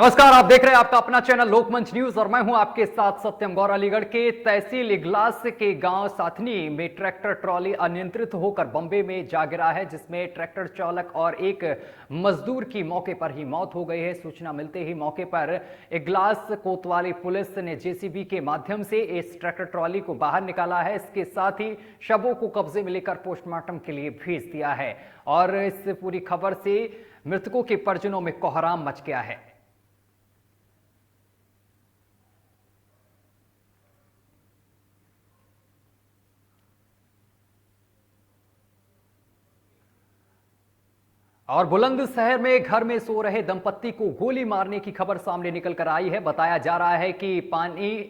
नमस्कार, आप देख रहे हैं आपका अपना चैनल लोकमंच न्यूज और मैं हूं आपके साथ सत्यम गौर। अलीगढ़ के तहसील इगलास के गांव साथनी में ट्रैक्टर ट्रॉली अनियंत्रित होकर बम्बे में जा गिरा है, जिसमें ट्रैक्टर चालक और एक मजदूर की मौके पर ही मौत हो गई है। सूचना मिलते ही मौके पर इगलास कोतवाली पुलिस ने जेसीबी के माध्यम से इस ट्रैक्टर ट्रॉली को बाहर निकाला है। इसके साथ ही शवों को कब्जे में लेकर पोस्टमार्टम के लिए भेज दिया है और इस पूरी खबर से मृतकों के परिजनों में कोहराम मच गया है। और बुलंदशहर में घर में सो रहे दंपत्ति को गोली मारने की खबर सामने निकल कर आई है। बताया जा रहा है कि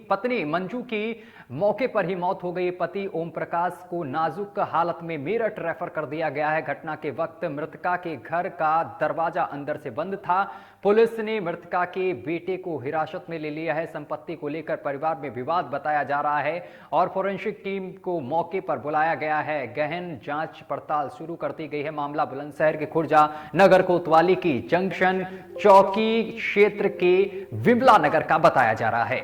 पत्नी मंजू की मौके पर ही मौत हो गई। पति ओम प्रकाश को नाजुक हालत में मेरठ रेफर कर दिया गया है। घटना के वक्त मृतका के घर का दरवाजा अंदर से बंद था। पुलिस ने मृतका के बेटे को हिरासत में ले लिया है। संपत्ति को लेकर परिवार में विवाद बताया जा रहा है और फोरेंसिक टीम को मौके पर बुलाया गया है। गहन जांच पड़ताल शुरू कर दी गई है। मामला बुलंदशहर के खुर्जा नगर कोतवाली की जंक्शन चौकी क्षेत्र के विमला नगर का बताया जा रहा है।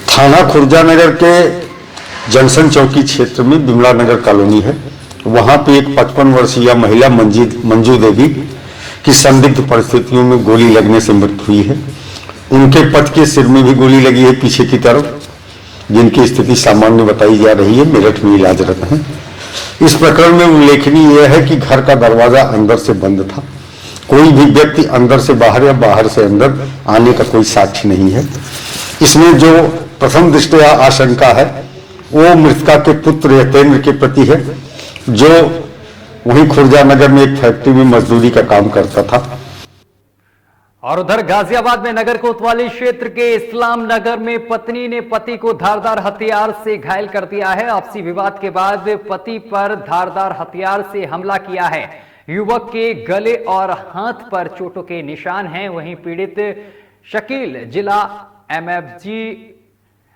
थाना खुर्जा नगर के जंक्शन चौकी क्षेत्र में बिमला नगर कॉलोनी है। वहां पे एक 55 वर्षीय महिला मंजू देवी की संदिग्ध परिस्थितियों में गोली लगने से मृत्यु हुई है। उनके पति के सिर में भी गोली लगी है पीछे की तरफ, जिनकी स्थिति सामान्य बताई जा रही है। मेरठ में इलाजरत है। इस प्रकरण में उल्लेखनीय यह है कि घर का दरवाजा अंदर से बंद था। कोई भी व्यक्ति अंदर से बाहर या बाहर से अंदर आने का कोई साक्ष्य नहीं है। इसमें जो प्रथम दृष्टया आशंका है वो मृतका के पुत्र यतेंद्र के प्रति है, जो वहीं खुर्जा नगर में एक फैक्ट्री में मजदूरी का काम करता था। और उधर गाजियाबाद में नगर कोतवाली क्षेत्र के इस्लाम नगर में पत्नी ने पति को धारदार हथियार से घायल कर दिया है। आपसी विवाद के बाद पति पर धारदार हथियार से हमला किया है। युवक के गले और हाथ पर चोटों के निशान हैं। वहीं पीड़ित शकील जिला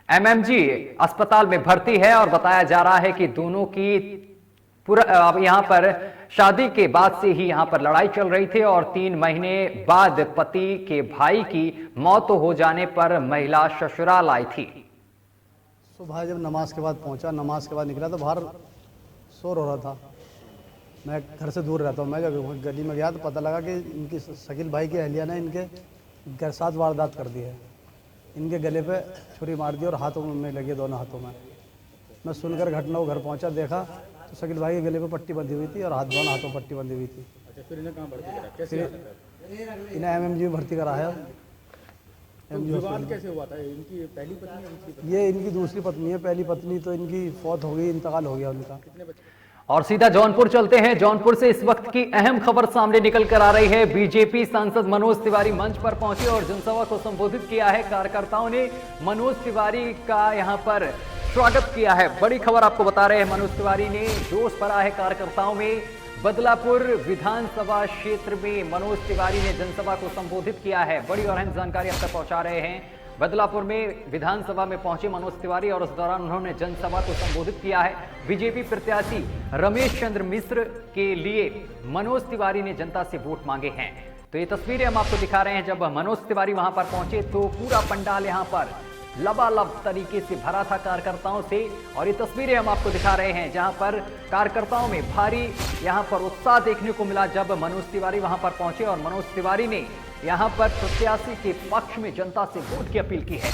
एमएमजी अस्पताल में भर्ती है और बताया जा रहा है कि दोनों की यहां पर शादी के बाद से ही यहां पर लड़ाई चल रही थी और 3 महीने बाद पति के भाई की मौत हो जाने पर महिला ससुराल आई थी। सुबह जब नमाज के बाद पहुंचा, नमाज के बाद निकला तो बाहर शोर हो रहा था। मैं घर से दूर रहता हूँ। मैं जब गली में गया तो पता लगा कि इनकी शकील भाई की अहलिया ने इनके घर साथ वारदात कर दी है। इनके गले पे छुरी मार दी और हाथों में लगी, दोनों हाथों में। मैं सुनकर घटना को घर पहुंचा, देखा तो शकील भाई के गले पे पट्टी बंधी हुई थी और दोनों हाथों पट्टी बंधी हुई थी। अच्छा, फिर इन्हें कहाँ भर्ती करा? कैसे इन्हें एमएमजी में भर्ती करा है। तो विवाद कैसे हुआ था? इनकी पहली पत्नी है? दूसरी पत्नी? ये इनकी दूसरी पत्नी है। पहली पत्नी तो इनकी फौत हो गई, इंतकाल हो गया उनका। कितने बच्चे? और सीधा जौनपुर चलते हैं। जौनपुर से इस वक्त की अहम खबर सामने निकल कर आ रही है। बीजेपी सांसद मनोज तिवारी मंच पर पहुंचे और जनसभा को संबोधित किया है। कार्यकर्ताओं ने मनोज तिवारी का यहां पर स्वागत किया है। बड़ी खबर आपको बता रहे हैं। मनोज तिवारी ने जोश भरा है कार्यकर्ताओं में। बदलापुर विधानसभा क्षेत्र में मनोज तिवारी ने जनसभा को संबोधित किया है। बड़ी और अहम जानकारी अब तक पहुंचा रहे हैं। बदलापुर में विधानसभा में पहुंचे मनोज तिवारी और उस दौरान उन्होंने जनसभा को संबोधित किया है। बीजेपी प्रत्याशी रमेश चंद्र मिश्र के लिए मनोज तिवारी ने जनता से वोट मांगे हैं। तो ये तस्वीरें हम आपको दिखा रहे हैं। जब मनोज तिवारी वहां पर पहुंचे तो पूरा पंडाल यहां पर लबालब तरीके से भरा था कार्यकर्ताओं से और ये तस्वीरें हम आपको दिखा रहे हैं, जहां पर कार्यकर्ताओं में भारी यहां पर उत्साह देखने को मिला जब मनोज तिवारी वहां पर पहुंचे और मनोज तिवारी ने यहां पर प्रत्याशी के पक्ष में जनता से वोट की अपील की है।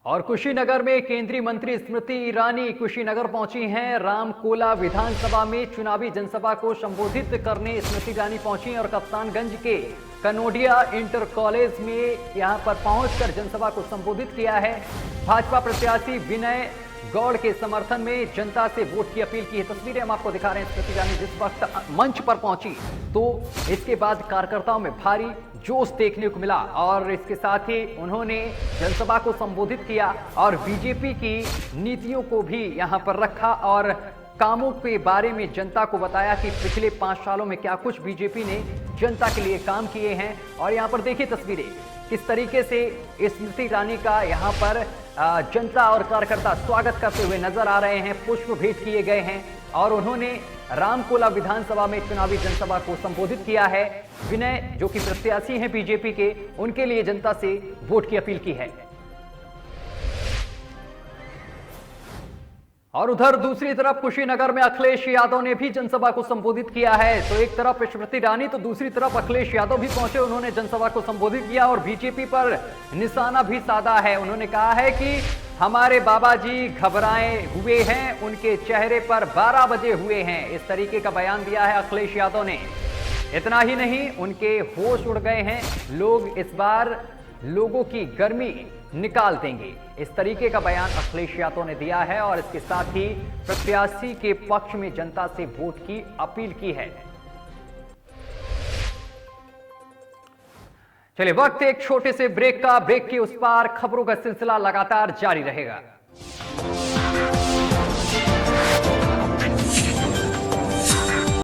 और कुशीनगर में केंद्रीय मंत्री स्मृति ईरानी कुशीनगर पहुंची हैं। रामकोला विधानसभा में चुनावी जनसभा को संबोधित करने स्मृति ईरानी पहुंची और कप्तानगंज के कनोडिया इंटर कॉलेज में यहां पर पहुंचकर जनसभा को संबोधित किया है। भाजपा प्रत्याशी विनय गौड़ के समर्थन में जनता से वोट की अपील की है। तस्वीरें हम आपको दिखा रहे हैं। स्मृति ईरानी जिस वक्त मंच पर पहुंची तो इसके बाद कार्यकर्ताओं में भारी जोश देखने को मिला और इसके साथ ही उन्होंने जनसभा को संबोधित किया और बीजेपी की नीतियों को भी यहां पर रखा और कामों के बारे में जनता को बताया कि पिछले 5 सालों में क्या कुछ बीजेपी ने जनता के लिए काम किए हैं। और यहां पर देखिए तस्वीरें किस तरीके से स्मृति ईरानी का यहां पर जनता और कार्यकर्ता स्वागत करते हुए नजर आ रहे हैं। पुष्प भेंट किए गए हैं और उन्होंने रामकोला विधानसभा में चुनावी जनसभा को संबोधित किया है। विनय जो कि प्रत्याशी हैं बीजेपी के, उनके लिए जनता से वोट की अपील की है। और उधर दूसरी तरफ कुशीनगर में अखिलेश यादव ने भी जनसभा को संबोधित किया है। तो एक तरफ स्मृति ईरानी तो दूसरी तरफ अखिलेश यादव भी पहुंचे, उन्होंने जनसभा को संबोधित किया और बीजेपी पर निशाना भी साधा है। उन्होंने कहा है कि हमारे बाबा जी घबराए हुए हैं, उनके चेहरे पर 12 बजे हुए हैं, इस तरीके का बयान दिया है अखिलेश यादव ने। इतना ही नहीं, उनके होश उड़ गए हैं, लोग इस बार लोगों की गर्मी निकाल देंगे, इस तरीके का बयान अखिलेश यादव ने दिया है। और इसके साथ ही प्रत्याशी के पक्ष में जनता से वोट की अपील की है। चलिए वक्त एक छोटे से ब्रेक का। ब्रेक के उस पार खबरों का सिलसिला लगातार जारी रहेगा।